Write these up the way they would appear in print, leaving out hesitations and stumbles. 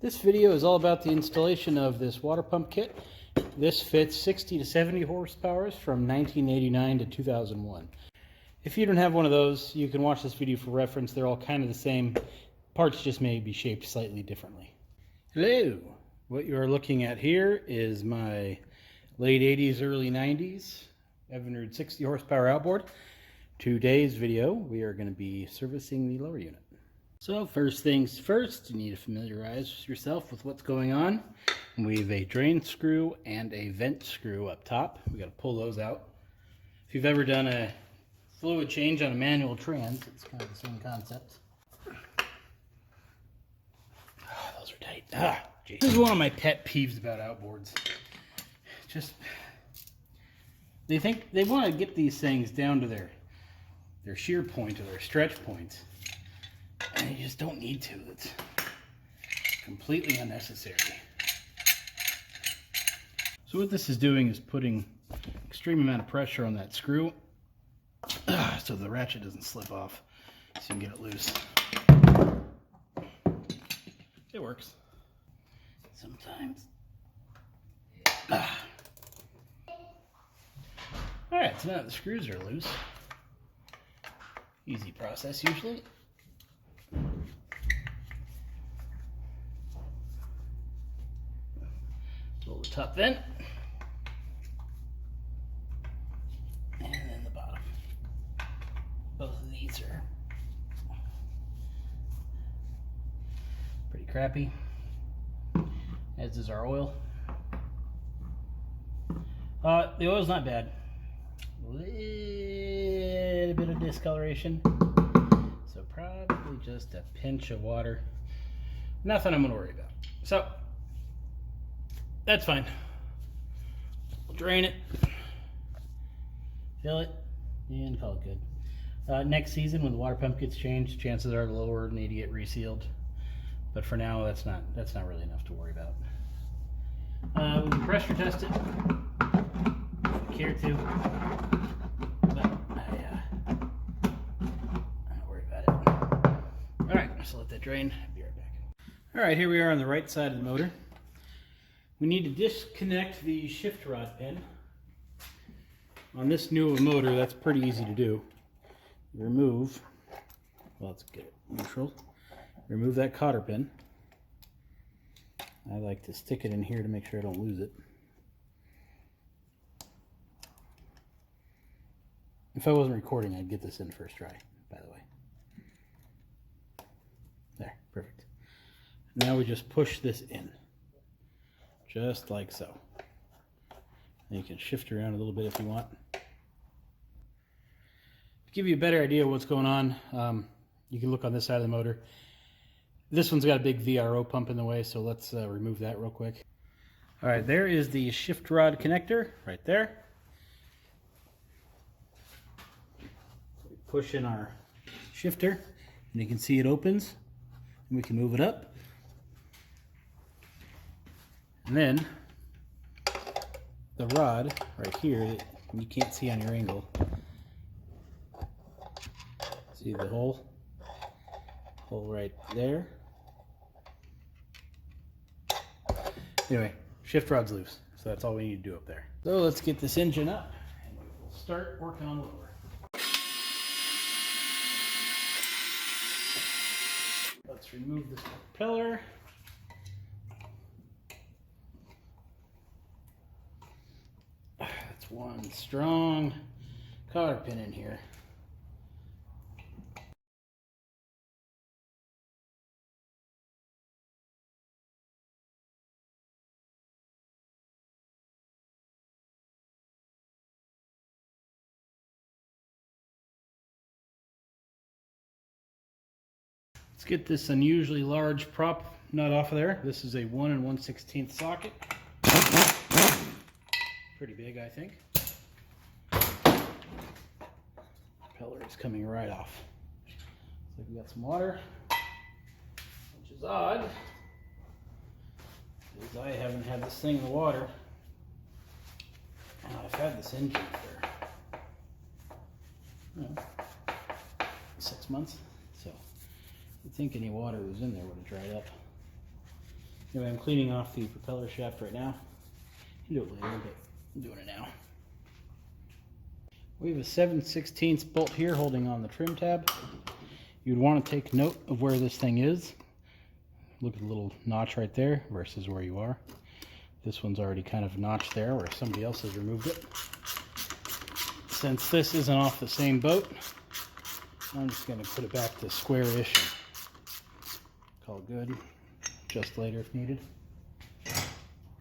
This video is all about the installation of this water pump kit. This fits 60 to 70 horsepower from 1989 to 2001. If you don't have one of those, you can watch this video for reference. They're all kind of the same. Parts just may be shaped slightly differently. Hello! What you are looking at here is my late 80s, early 90s Evinrude 60 horsepower outboard. Today's video, we are going to be servicing the lower unit. So first things first, you need to familiarize yourself with what's going on. We have a drain screw and a vent screw up top. We got to pull those out. If you've ever done a fluid change on a manual trans, it's kind of the same concept. Oh, those are tight. Geez. This is one of my pet peeves about outboards. Just, they think they want to get these things down to their shear point or their stretch point. And you just don't need to. It's completely unnecessary. So what this is doing is putting extreme amount of pressure on that screw so the ratchet doesn't slip off, so you can get it loose. It works. Sometimes. Alright, so now the screws are loose. Easy process usually. Pull the top vent, and then the bottom. Both of these are pretty crappy, as is our oil. The oil's not bad. A little bit of discoloration, so probably just a pinch of water. Nothing I'm going to worry about. So that's fine. We'll drain it, fill it, and call it good. Next season, when the water pump gets changed, chances are the lower need to get resealed. But for now, that's not really enough to worry about. We can pressure test it if we care to, but I'm not worried about it. All right, so let that drain. I'll be right back. All right, here we are on the right side of the motor. We need to disconnect the shift rod pin. On this new motor, that's pretty easy to do. Remove, well, let's get it neutral. Remove that cotter pin. I like to stick it in here to make sure I don't lose it. If I wasn't recording, I'd get this in first try, by the way. There, perfect. Now we just push this in. Just like so. And you can shift around a little bit if you want. To give you a better idea of what's going on, you can look on this side of the motor. This one's got a big VRO pump in the way, so let's remove that real quick. All right, there is the shift rod connector right there. We push in our shifter, and you can see it opens, and we can move it up. And then the rod right here, you can't see on your angle. See the hole? Hole right there. Anyway, shift rod's loose, so that's all we need to do up there. So let's get this engine up, and we'll start working on the lower. Let's remove this propeller. That's one strong cotter pin in here. Let's get this unusually large prop nut off of there. This is a 1 1/16 socket. Pretty big, I think. Propeller is coming right off. Looks like we got some water, which is odd, because I haven't had this thing in the water. I've had this engine for 6 months, so you'd think any water that was in there would have dried up. Anyway, I'm cleaning off the propeller shaft right now. You do it later, but I'm doing it now. We have a 7/16 bolt here holding on the trim tab. You'd want to take note of where this thing is. Look at the little notch right there versus where you are. This one's already kind of notched there where somebody else has removed it. Since this isn't off the same boat, I'm just going to put it back to square-ish and call it good. Just later if needed.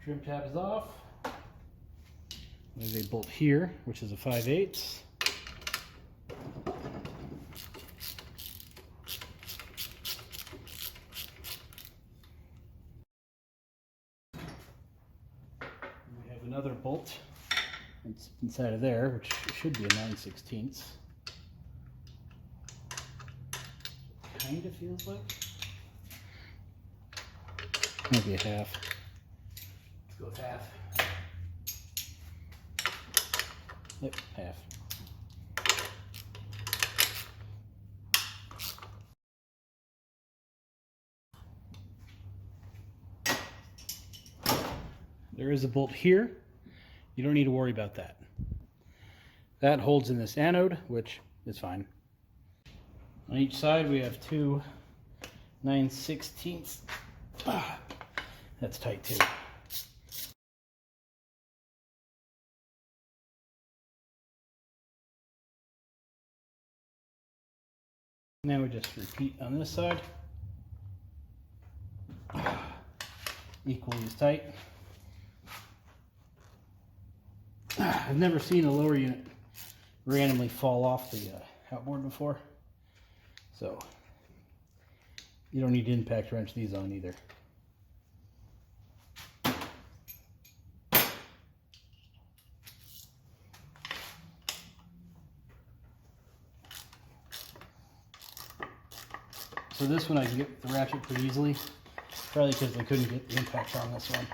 Trim tab is off. There's a bolt here, which is a 5/8. We have another bolt inside of there, which should be a 9/16. Kind of feels like. Maybe a half. Let's go with half. Yep, half. There is a bolt here. You don't need to worry about that. That holds in this anode, which is fine. On each side we have two 9/16. That's tight too. Now we just repeat on this side. Equally as tight. I've never seen a lower unit randomly fall off the outboard before, so you don't need to impact wrench these on either. So this one I can get the ratchet pretty easily, probably because I couldn't get the impact on this one.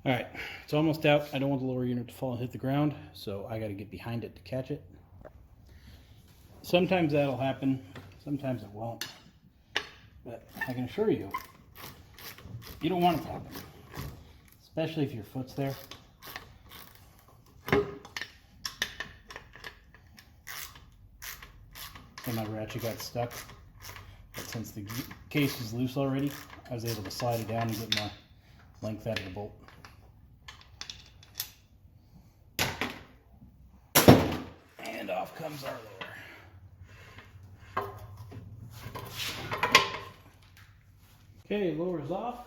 Alright, it's almost out. I don't want the lower unit to fall and hit the ground, so I got to get behind it to catch it. Sometimes that'll happen, sometimes it won't. But I can assure you, you don't want it to happen. Especially if your foot's there. So my ratchet got stuck. But since the case is loose already, I was able to slide it down and get more length out of the bolt. And off comes our lower. Okay, lower's off.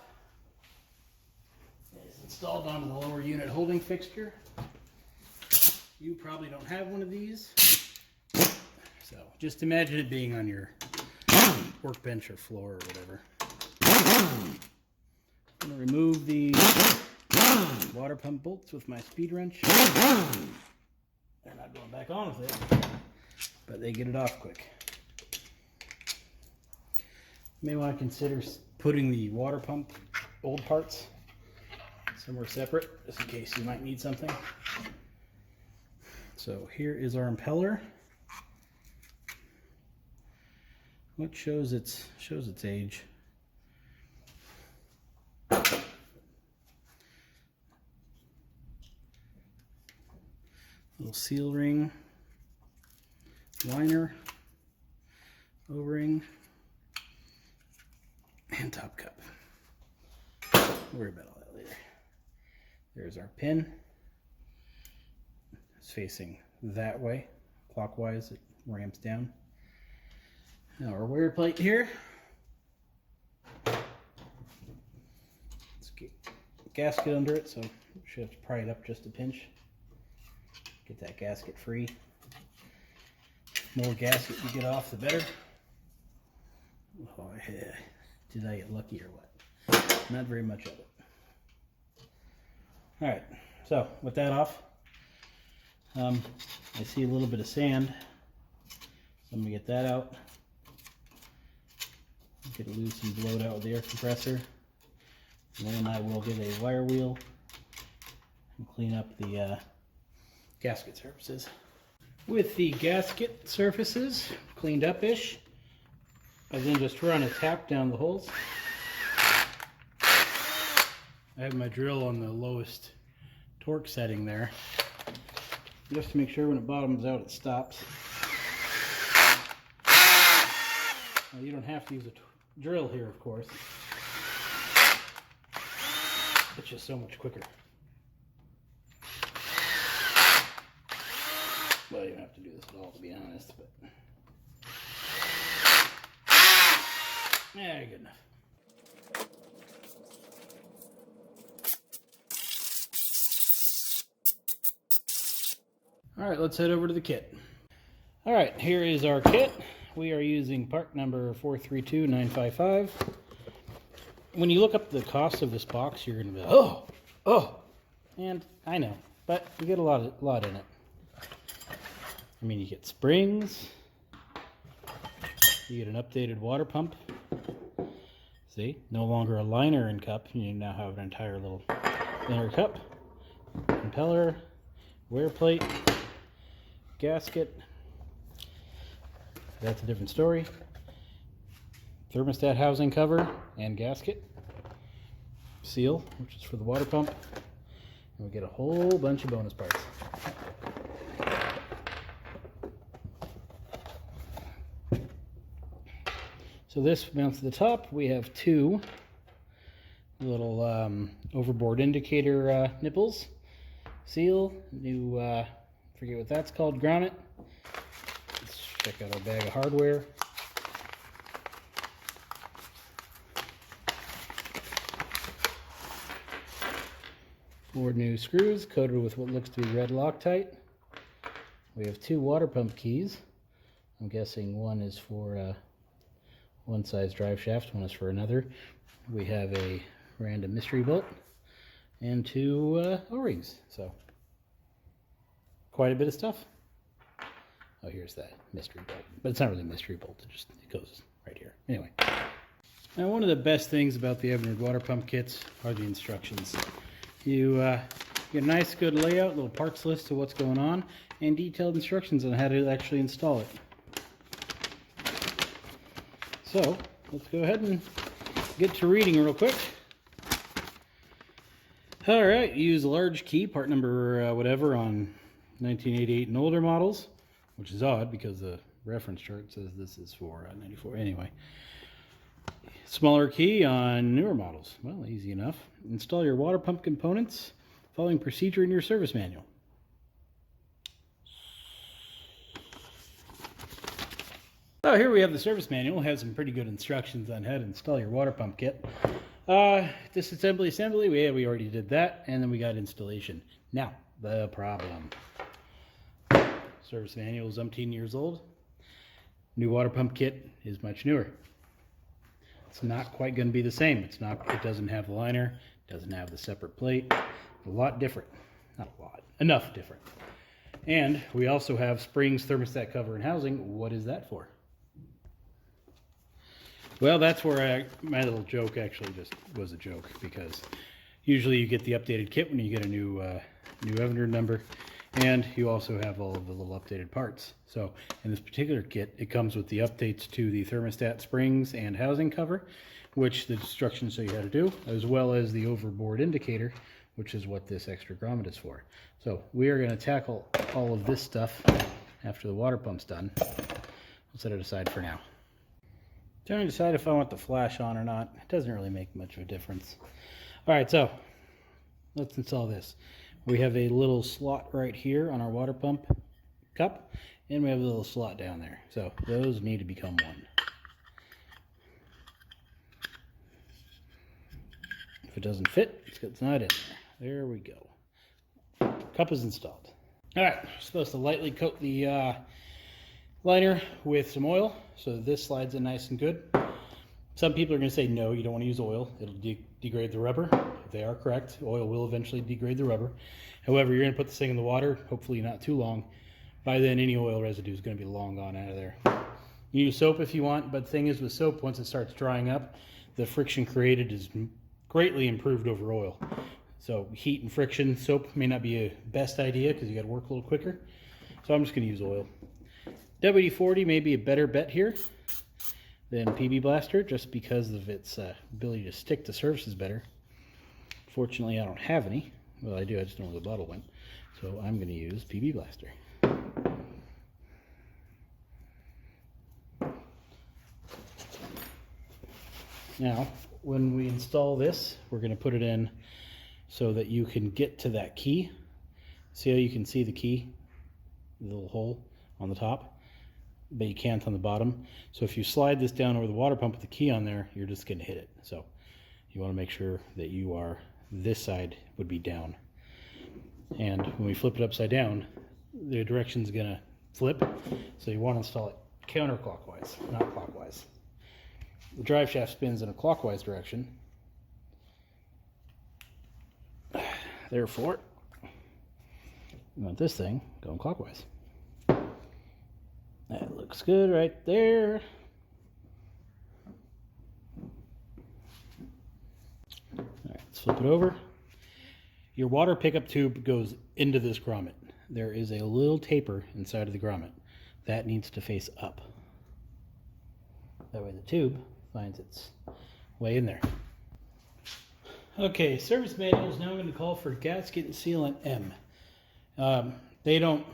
It's installed onto the lower unit holding fixture. You probably don't have one of these. So just imagine it being on your workbench or floor or whatever. I'm going to remove the water pump bolts with my speed wrench. They're not going back on with it, but they get it off quick. You may want to consider putting the water pump old parts somewhere separate, just in case you might need something. So here is our impeller. What shows its age? Little seal ring, liner, O-ring, and top cup. Don't worry about all that later. There's our pin. It's facing that way, clockwise. It ramps down. Now our wear plate here. Let's get a gasket under it, so we should have to pry it up just a pinch. Get that gasket free. The more gasket you get off, the better. Oh, yeah. Did I get lucky or what? Not very much of it. Alright, so with that off, I see a little bit of sand. So I'm going to get that out. Get it loose and blow it out with the air compressor. And then I will get a wire wheel and clean up the gasket surfaces. With the gasket surfaces cleaned up-ish, I then just run a tap down the holes. I have my drill on the lowest torque setting there, just to make sure when it bottoms out it stops. Now, you don't have to use a drill here, of course. It's just so much quicker. Well, you don't have to do this at all, to be honest, but yeah, good enough. All right, let's head over to the kit. All right, here is our kit. We are using part number 432955. When you look up the cost of this box, you're going to be, oh, and I know, but you get a lot in it. I mean, you get springs, you get an updated water pump. See, no longer a liner and cup. You now have an entire little liner cup, impeller, wear plate, gasket. That's a different story. Thermostat housing cover and gasket. Seal, which is for the water pump. And we get a whole bunch of bonus parts. So this mounts to the top. We have two little overboard indicator nipples. Seal, new, forget what that's called, grommet. Let's check out our bag of hardware. Four new screws coated with what looks to be red Loctite. We have two water pump keys. I'm guessing one is for one size drive shaft, one is for another. We have a random mystery bolt and two O-rings. So quite a bit of stuff. Oh, here's that mystery bolt, but it's not really a mystery bolt. It goes right here. Anyway, now one of the best things about the Evinrude water pump kits are the instructions. You get a nice good layout, little parts list of what's going on, and detailed instructions on how to actually install it. So let's go ahead and get to reading real quick. All right, use a large key, part number whatever, on 1988 and older models, which is odd because the reference chart says this is for 94. Anyway, smaller key on newer models. Well, easy enough. Install your water pump components following procedure in your service manual. So here we have the service manual. It has some pretty good instructions on how to install your water pump kit. Disassembly, assembly, we already did that, and then we got installation. Now, the problem. Service manual is umpteen years old. New water pump kit is much newer. It's not quite going to be the same. It doesn't have the liner, doesn't have the separate plate. It's a lot different. Not a lot, enough different. And we also have springs, thermostat cover, and housing. What is that for? Well, that's where my little joke actually just was a joke, because usually you get the updated kit when you get a new Evinrude number, and you also have all of the little updated parts. So in this particular kit, it comes with the updates to the thermostat springs and housing cover, which the instructions show you how to do, as well as the overboard indicator, which is what this extra grommet is for. So we are going to tackle all of this stuff after the water pump's done. We'll set it aside for now. Trying to decide if I want the flash on or not. It doesn't really make much of a difference. All right, so let's install this. We have a little slot right here on our water pump cup, and we have a little slot down there. So those need to become one. If it doesn't fit, it's not in there. There we go. Cup is installed. All right, we're supposed to lightly coat the liner with some oil so that this slides in nice and good. Some people are going to say no, you don't want to use oil. It'll degrade the rubber. They are correct. Oil will eventually degrade the rubber. However, you're going to put this thing in the water, hopefully not too long. By then, any oil residue is going to be long gone out of there. You use soap if you want, but the thing is with soap, once it starts drying up, the friction created is greatly improved over oil. So heat and friction, soap may not be a best idea because you got to work a little quicker. So I'm just going to use oil. WD-40 may be a better bet here than PB Blaster just because of its ability to stick to surfaces better. Fortunately, I don't have any. Well, I do, I just don't know where the bottle went. So I'm going to use PB Blaster. Now, when we install this, we're going to put it in so that you can get to that key. See how you can see the key? The little hole on the top, but you can't on the bottom. So if you slide this down over the water pump with the key on there, you're just going to hit it. So you want to make sure that you are, this side would be down. And when we flip it upside down, the direction's going to flip. So you want to install it counterclockwise, not clockwise. The drive shaft spins in a clockwise direction. Therefore, you want this thing going clockwise. That looks good right there. All right, let's flip it over. Your water pickup tube goes into this grommet. There is a little taper inside of the grommet. That needs to face up. That way the tube finds its way in there. Okay, service manual is now going to call for gasket and sealant M. They don't,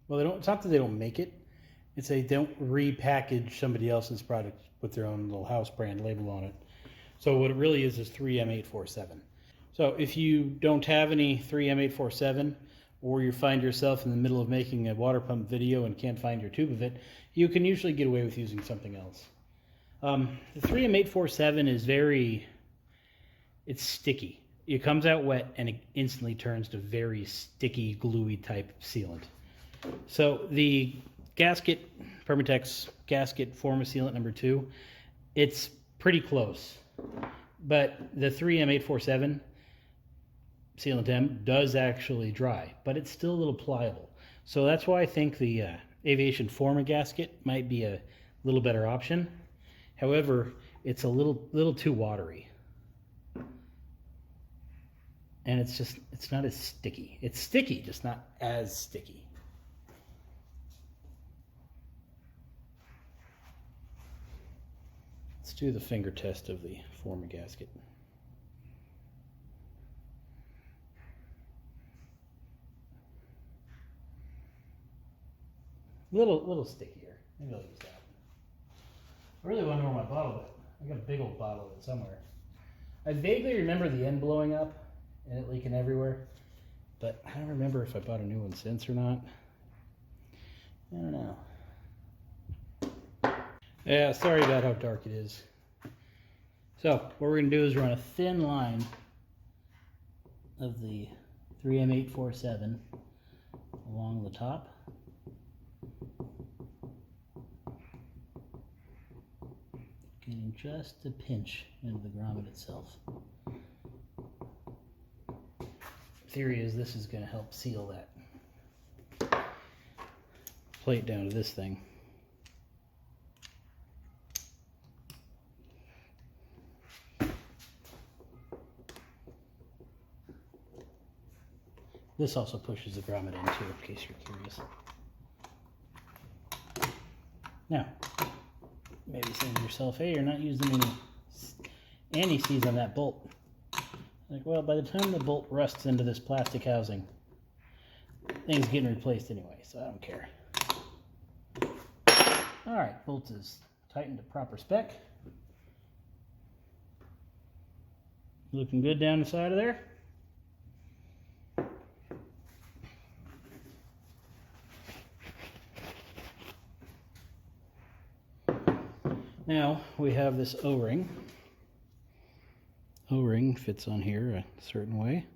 it's not that they don't make it, it's they don't repackage somebody else's product with their own little house brand label on it. So what it really is 3M847. So if you don't have any 3M847, or you find yourself in the middle of making a water pump video and can't find your tube of it, you can usually get away with using something else. The 3M847 is it's sticky. It comes out wet and it instantly turns to very sticky, gluey type sealant. So the gasket, Permatex gasket form sealant number 2, it's pretty close. But the 3M847 sealant M does actually dry, but it's still a little pliable. So that's why I think the aviation forma gasket might be a little better option. However, it's a little too watery. And it's not as sticky. It's sticky, just not as sticky. Let's do the finger test of the forma gasket. Little stickier. Maybe I'll use that. I really wonder where my bottle went. I got a big old bottle of it somewhere. I vaguely remember the end blowing up and it leaking everywhere, but I don't remember if I bought a new one since or not. I don't know. Yeah, sorry about how dark it is. So what we're going to do is run a thin line of the 3M847 along the top. Getting just a pinch into the grommet itself. Theory is this is going to help seal that plate down to this thing. This also pushes the grommet in too, in case you're curious. Now, maybe saying to yourself, hey, you're not using any anti-seize on that bolt. Like, well, by the time the bolt rusts into this plastic housing, thing's getting replaced anyway, so I don't care. Alright, bolt is tightened to proper spec. Looking good down the side of there. Now we have this O-ring. O-ring fits on here a certain way,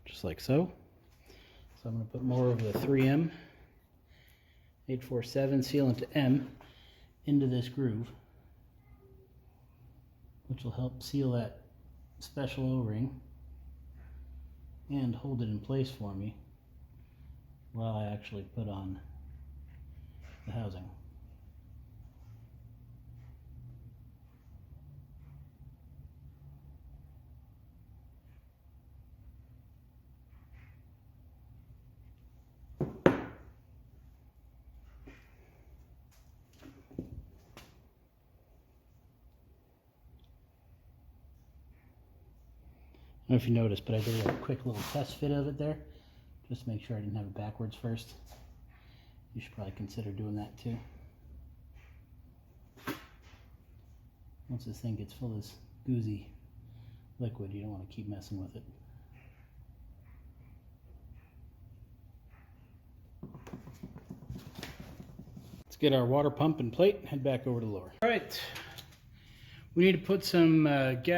just like so. So I'm going to put more of the 3M 847 sealant to M into this groove, which will help seal that special O-ring and hold it in place for me while I actually put on the housing. know if you noticed, but I did a quick little test fit of it there, just to make sure I didn't have it backwards first. You should probably consider doing that too. Once this thing gets full of this goozy liquid, you don't want to keep messing with it. Let's get our water pump and plate and head back over to the lower. All right, we need to put some what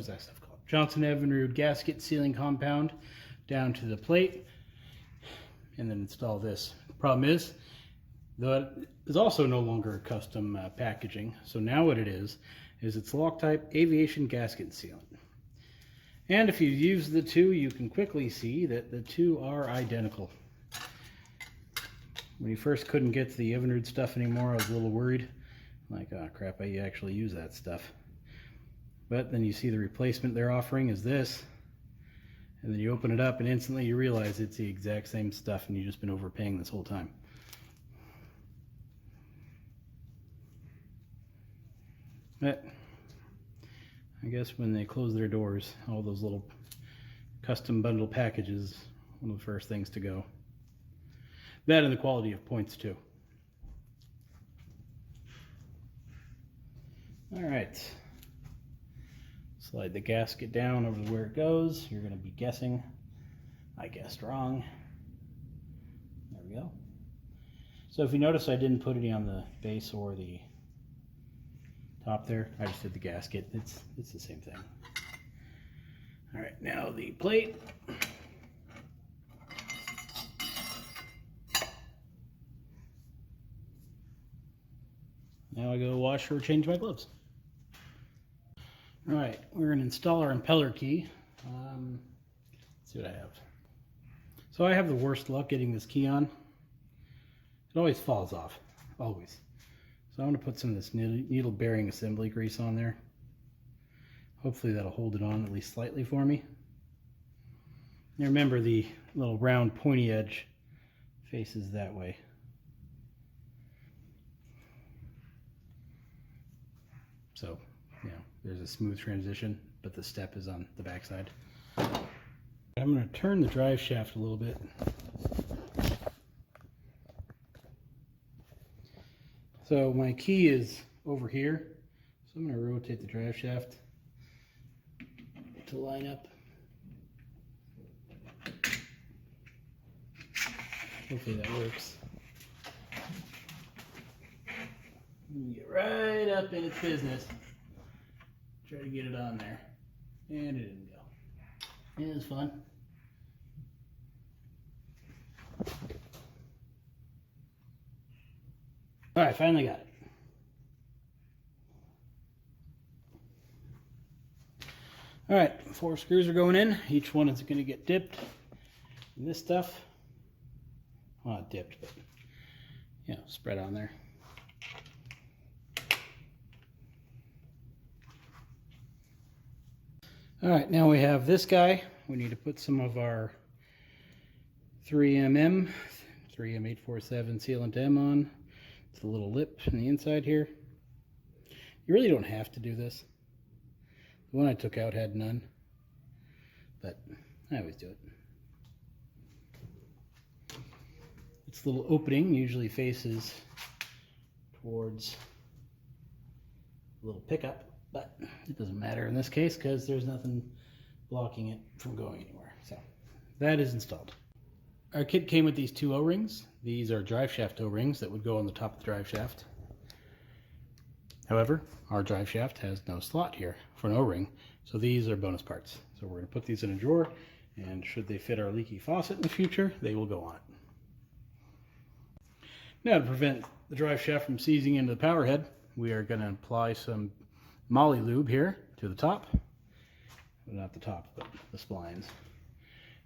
is that stuff called? Johnson Evinrude gasket sealing compound down to the plate, and then install this. Problem is, that is also no longer custom packaging. So now what it is it's Loctite aviation gasket sealant. And if you use the two, you can quickly see that the two are identical. When you first couldn't get to the Evinrude stuff anymore, I was a little worried. Like, oh crap, I actually use that stuff. But then you see the replacement they're offering is this. And then you open it up and instantly you realize it's the exact same stuff and you've just been overpaying this whole time. But I guess when they close their doors, all those little custom bundle packages, one of the first things to go. That and the quality of points too. All right. Slide the gasket down over to where it goes. You're going to be guessing. I guessed wrong. There we go. So if you notice, I didn't put any on the base or the top there. I just did the gasket. It's the same thing. All right, now the plate. Now I go wash or change my gloves. All right, we're going to install our impeller key. Let's see what I have. So I have the worst luck getting this key on. It always falls off, always. So I'm going to put some of this needle bearing assembly grease on there. Hopefully that'll hold it on at least slightly for me. Now remember, the little round pointy edge faces that way. So, you know, there's a smooth transition, but the step is on the back side. I'm going to turn the drive shaft a little bit. So my key is over here, so I'm going to rotate the drive shaft to line up. Hopefully that works. Get right up in its business. Try to get it on there. And it didn't go. It was fun. Alright, finally got it. Alright, 4 screws are going in. Each one is going to get dipped in this stuff. Well, not dipped, but, you know, spread on there. Alright, now we have this guy. We need to put some of our 3M 847 sealant M on. It's a little lip in the inside here. You really don't have to do this. The one I took out had none, but I always do it. This little opening usually faces towards a little pickup, but it doesn't matter in this case because there's nothing blocking it from going anywhere. So that is installed. Our kit came with these 2 O-rings. These are drive shaft O-rings that would go on the top of the drive shaft. However, our drive shaft has no slot here for an O-ring, so these are bonus parts. So we're going to put these in a drawer, and should they fit our leaky faucet in the future, they will go on it. Now, to prevent the drive shaft from seizing into the power head, we are going to apply some moly lube here to the top. Well, not the top, but the splines.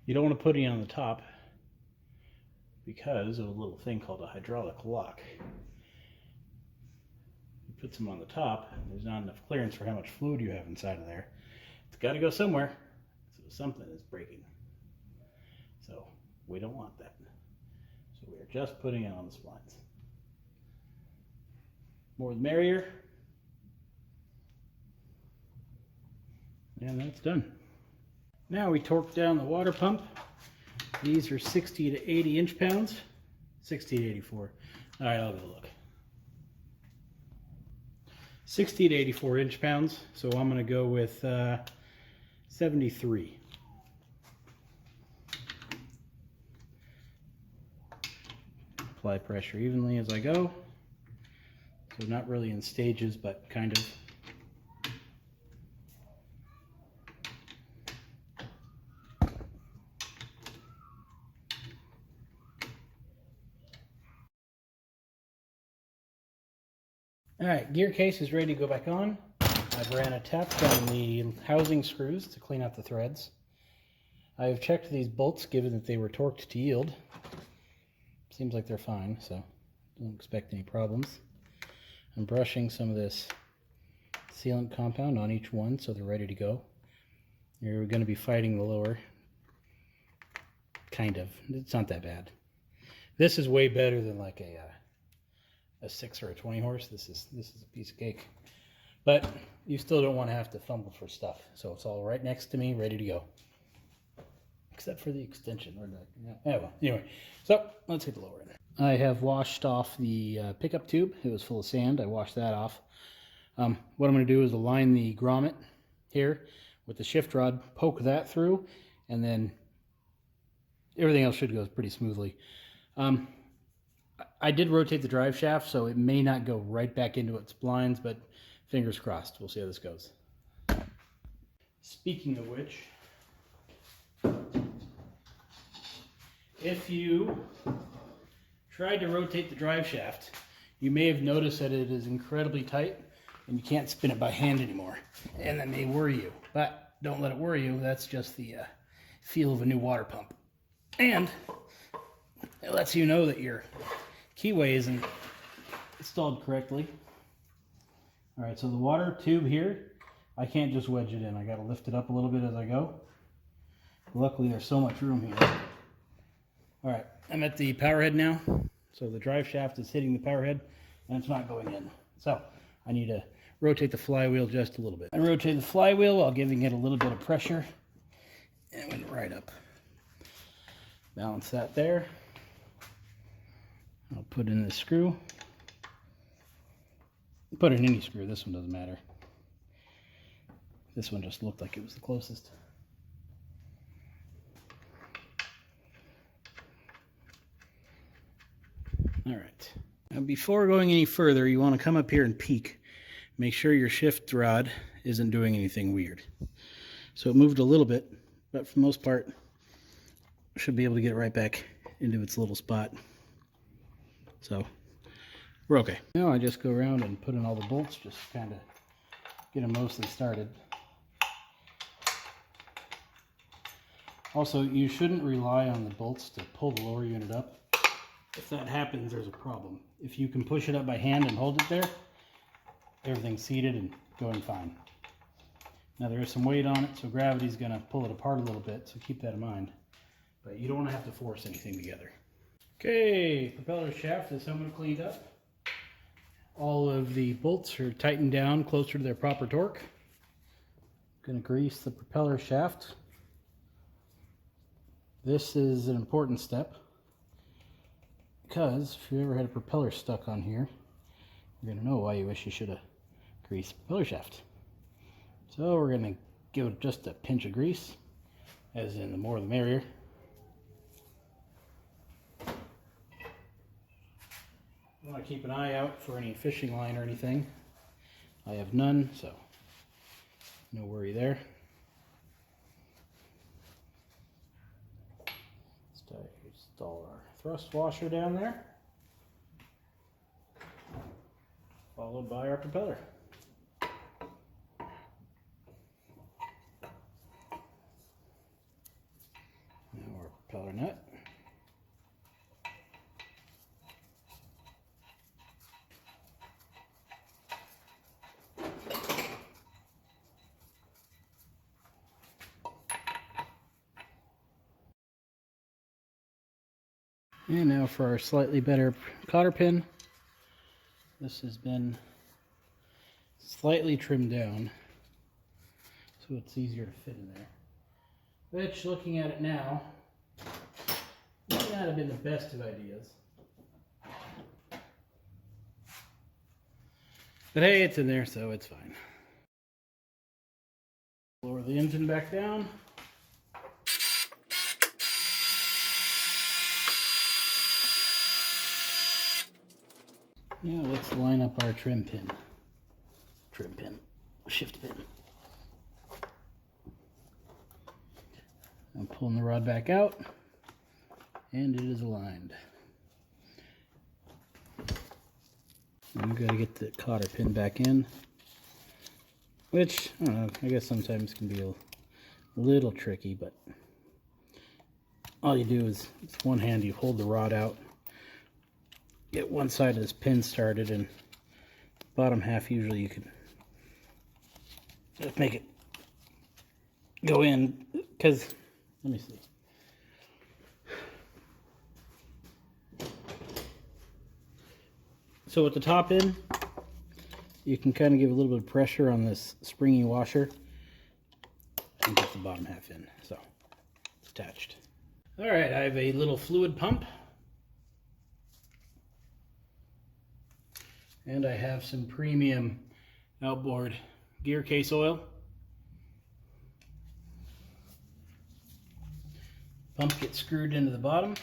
You don't want to put any on the top because of a little thing called a hydraulic lock. You put some on the top, there's not enough clearance for how much fluid you have inside of there. It's got to go somewhere, so something is breaking. So we don't want that. So we are just putting it on the splines. More the merrier. And that's done. Now we torque down the water pump. These are 60 to 80 inch-pounds. 60 to 84. All right, I'll go look. 60 to 84 inch-pounds. So I'm going to go with 73. Apply pressure evenly as I go. So not really in stages, but kind of. All right, gear case is ready to go back on. I've ran a tap on the housing screws to clean out the threads. I've checked these bolts given that they were torqued to yield. Seems like they're fine, so don't expect any problems. I'm brushing some of this sealant compound on each one so they're ready to go. You're going to be fighting the lower. Kind of. It's not that bad. This is way better than like a 6 or a 20 horse. This is a piece of cake. But you still don't want to have to fumble for stuff. So it's all right next to me, ready to go. Except for the extension. Well, anyway, so let's get the lower in. I have washed off the pickup tube. It was full of sand. I washed that off. What I'm going to do is align the grommet here with the shift rod, poke that through, and then everything else should go pretty smoothly. I did rotate the drive shaft, so it may not go right back into its blinds, but fingers crossed. We'll see how this goes. Speaking of which, if you tried to rotate the drive shaft, you may have noticed that it is incredibly tight and you can't spin it by hand anymore. And that may worry you, but don't let it worry you. That's just the feel of a new water pump. And it lets you know that your keyway isn't installed correctly. All right, so the water tube here, I can't just wedge it in. I got to lift it up a little bit as I go. Luckily, there's so much room here. All right, I'm at the power head now. So the drive shaft is hitting the power head and it's not going in. So I need to rotate the flywheel just a little bit. I rotate the flywheel while giving it a little bit of pressure and it went right up. Balance that there. I'll put in the screw. Put in any screw, this one doesn't matter. This one just looked like it was the closest. All right. Now before going any further, you want to come up here and peek. Make sure your shift rod isn't doing anything weird. So it moved a little bit, but for the most part, should be able to get it right back into its little spot. So we're okay. Now I just go around and put in all the bolts, just kind of get them mostly started. Also, you shouldn't rely on the bolts to pull the lower unit up. If that happens, there's a problem. If you can push it up by hand and hold it there, everything's seated and going fine. Now there is some weight on it, so gravity's going to pull it apart a little bit, so keep that in mind. But you don't want to have to force anything together. Okay, propeller shaft is somewhat cleaned up. All of the bolts are tightened down closer to their proper torque. I'm going to grease the propeller shaft. This is an important step because if you ever had a propeller stuck on here, you're going to know why you wish you should have greased the propeller shaft. So we're going to give it just a pinch of grease, as in the more the merrier. I want to keep an eye out for any fishing line or anything. I have none, so no worry there. Let's install our thrust washer down there, followed by our propeller. Now our propeller nut. And now for our slightly better cotter pin. This has been slightly trimmed down so it's easier to fit in there. which, looking at it now, may not have been the best of ideas. But hey, it's in there, so it's fine. Lower the engine back down. Now let's line up our shift pin. I'm pulling the rod back out, and it is aligned. I've got to get the cotter pin back in, which, I don't know, I guess sometimes can be a little tricky, but all you do is, with one hand you hold the rod out, get one side of this pin started, and bottom half usually you can just make it go in, because, let me see. So with the top in, you can kind of give a little bit of pressure on this springy washer and get the bottom half in. So it's attached. All right, I have a little fluid pump. And I have some premium outboard gear case oil. Pump gets screwed into the bottom.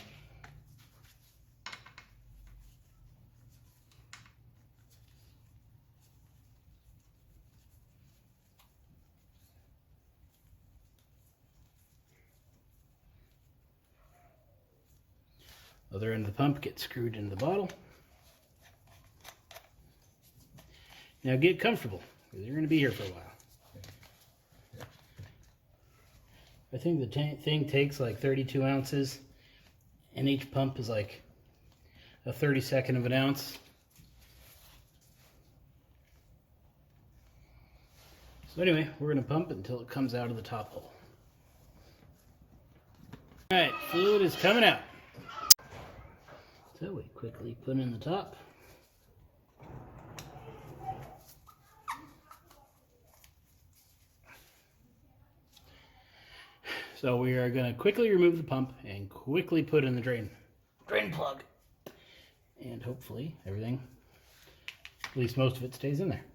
Other end of the pump gets screwed into the bottle. Now get comfortable, because you're going to be here for a while. I think the thing takes like 32 ounces, and each pump is like a 32nd of an ounce. So anyway, we're going to pump it until it comes out of the top hole. Alright, fluid is coming out. So we quickly put in the top. So we are going to quickly remove the pump and quickly put in the drain plug. And hopefully everything, at least most of it, stays in there.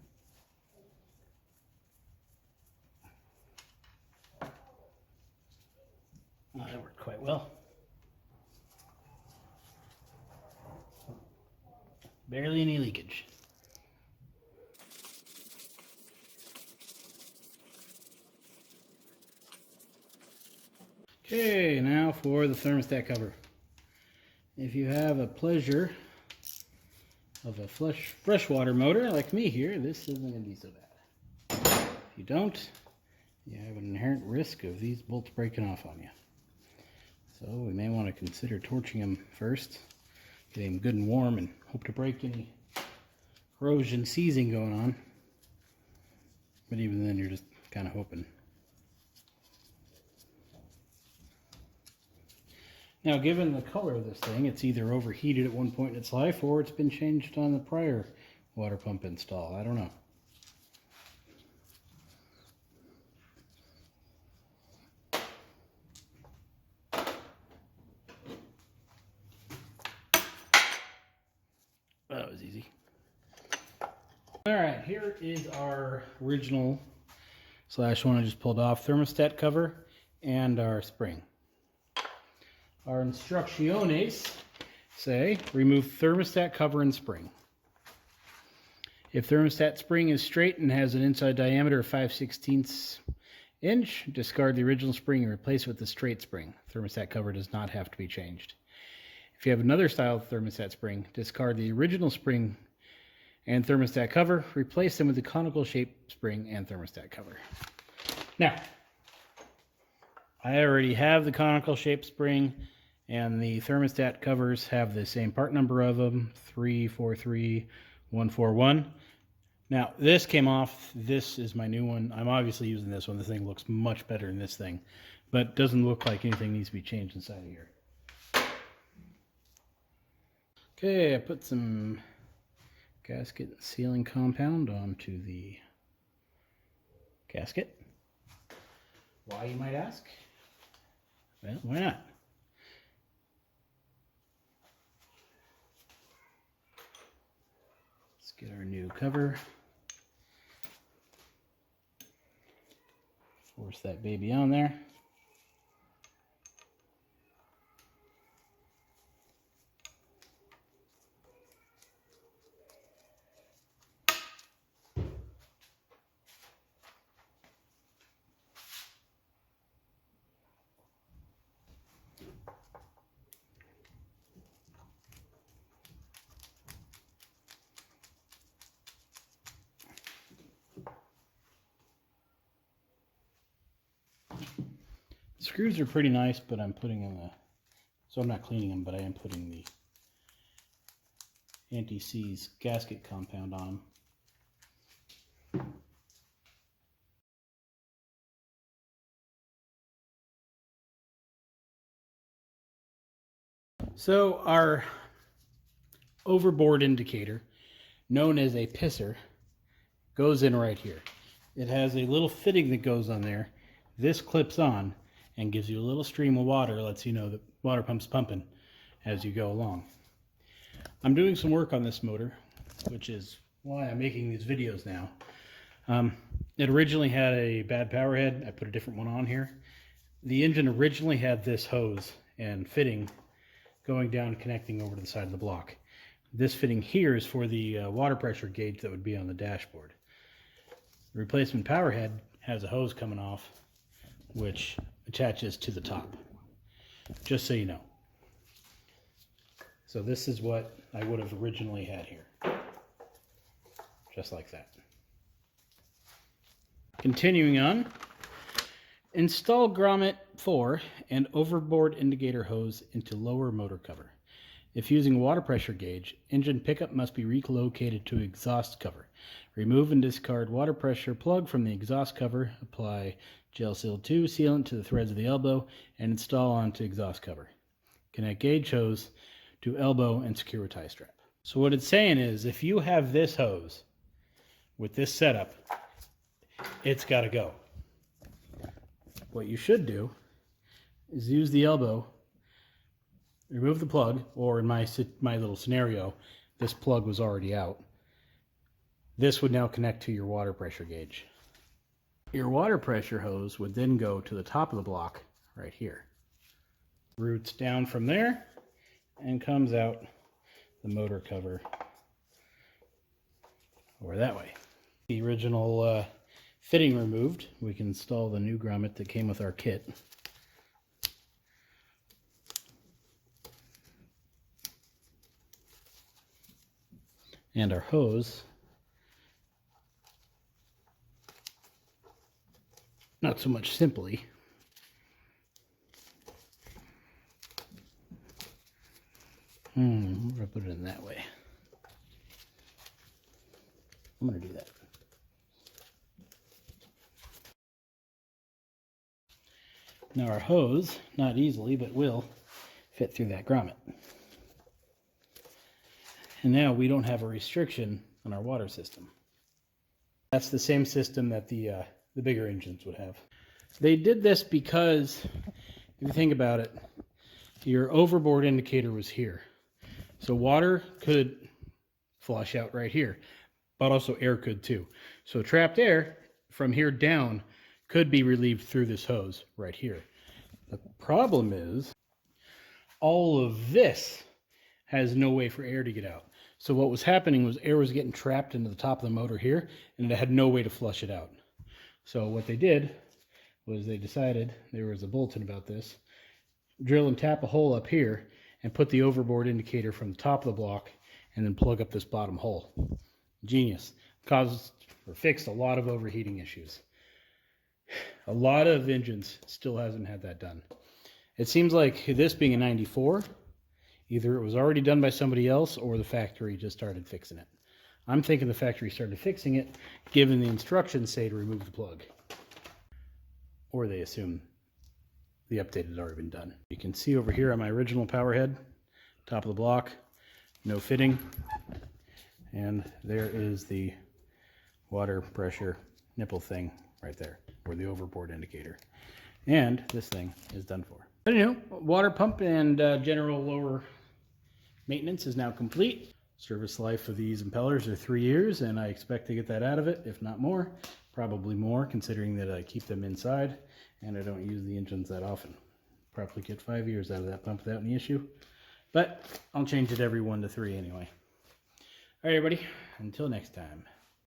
Well, that worked quite well. Barely any leakage. Okay, now for the thermostat cover. If you have a pleasure of a freshwater motor like me here, this isn't going to be so bad. If you don't, you have an inherent risk of these bolts breaking off on you. So we may want to consider torching them first, getting them good and warm, and hope to break any corrosion seizing going on. But even then, you're just kind of hoping. Now, given the color of this thing, it's either overheated at one point in its life, or it's been changed on the prior water pump install. I don't know. That was easy. All right, here is our original / one I just pulled off thermostat cover and our spring. Our instrucciones say remove thermostat cover and spring. If thermostat spring is straight and has an inside diameter of 5/16 inch, discard the original spring and replace it with the straight spring. Thermostat cover does not have to be changed. If you have another style of thermostat spring, discard the original spring and thermostat cover, replace them with the conical shaped spring and thermostat cover. Now, I already have the conical shaped spring, and the thermostat covers have the same part number of them, 343141. Now, this came off. This is my new one. I'm obviously using this one. The thing looks much better than this thing, but doesn't look like anything needs to be changed inside of here. Okay, I put some gasket and sealing compound onto the gasket. Why, you might ask? Well, why not? Let's get our new cover. Force that baby on there. Screws are pretty nice, but I'm putting in the, so I'm not cleaning them, but I am putting the anti-seize gasket compound on them. So our overboard indicator, known as a pisser, goes in right here. It has a little fitting that goes on there. This clips on and gives you a little stream of water, lets you know the water pump's pumping as you go along. I'm doing some work on this motor, which is why I'm making these videos now. It originally had a bad power head. I put a different one on here. The engine originally had this hose and fitting going down, connecting over to the side of the block. This fitting here is for the water pressure gauge that would be on the dashboard. The replacement power head has a hose coming off, which attaches to the top, just so you know. So this is what I would have originally had here, just like that. Continuing on, install grommet 4 and overboard indicator hose into lower motor cover. If using water pressure gauge, engine pickup must be relocated to exhaust cover. Remove and discard water pressure plug from the exhaust cover, apply Gel Seal 2 sealant to the threads of the elbow, and install onto exhaust cover. Connect gauge hose to elbow and secure with tie strap. So what it's saying is, if you have this hose with this setup, it's got to go. What you should do is use the elbow, remove the plug, or in my little scenario, this plug was already out. This would now connect to your water pressure gauge. Your water pressure hose would then go to the top of the block right here. Routes down from there and comes out the motor cover over that way. The original fitting removed, we can install the new grommet that came with our kit. And our hose, not so much simply. I'm going to put it in that way. I'm going to do that. Now our hose, not easily, but will fit through that grommet. And now we don't have a restriction on our water system. That's the same system that the bigger engines would have. They did this because, if you think about it, your overboard indicator was here. So water could flush out right here, but also air could too. So trapped air from here down could be relieved through this hose right here. The problem is all of this has no way for air to get out. So what was happening was air was getting trapped into the top of the motor here, and it had no way to flush it out. So what they did was they decided, there was a bulletin about this, drill and tap a hole up here and put the overboard indicator from the top of the block and then plug up this bottom hole. Genius. Caused or fixed a lot of overheating issues. A lot of engines still hasn't had that done. It seems like this being a 94, either it was already done by somebody else or the factory just started fixing it. I'm thinking the factory started fixing it, given the instructions say to remove the plug. Or they assume the update had already been done. You can see over here on my original power head, top of the block, no fitting. And there is the water pressure nipple thing right there, or the overboard indicator. And this thing is done for. But anyway, water pump and general lower maintenance is now complete. Service life of these impellers are 3 years, and I expect to get that out of it, if not more. Probably more, considering that I keep them inside and I don't use the engines that often. Probably get 5 years out of that pump without any issue. But I'll change it every 1 to 3 anyway. All right, everybody. Until next time.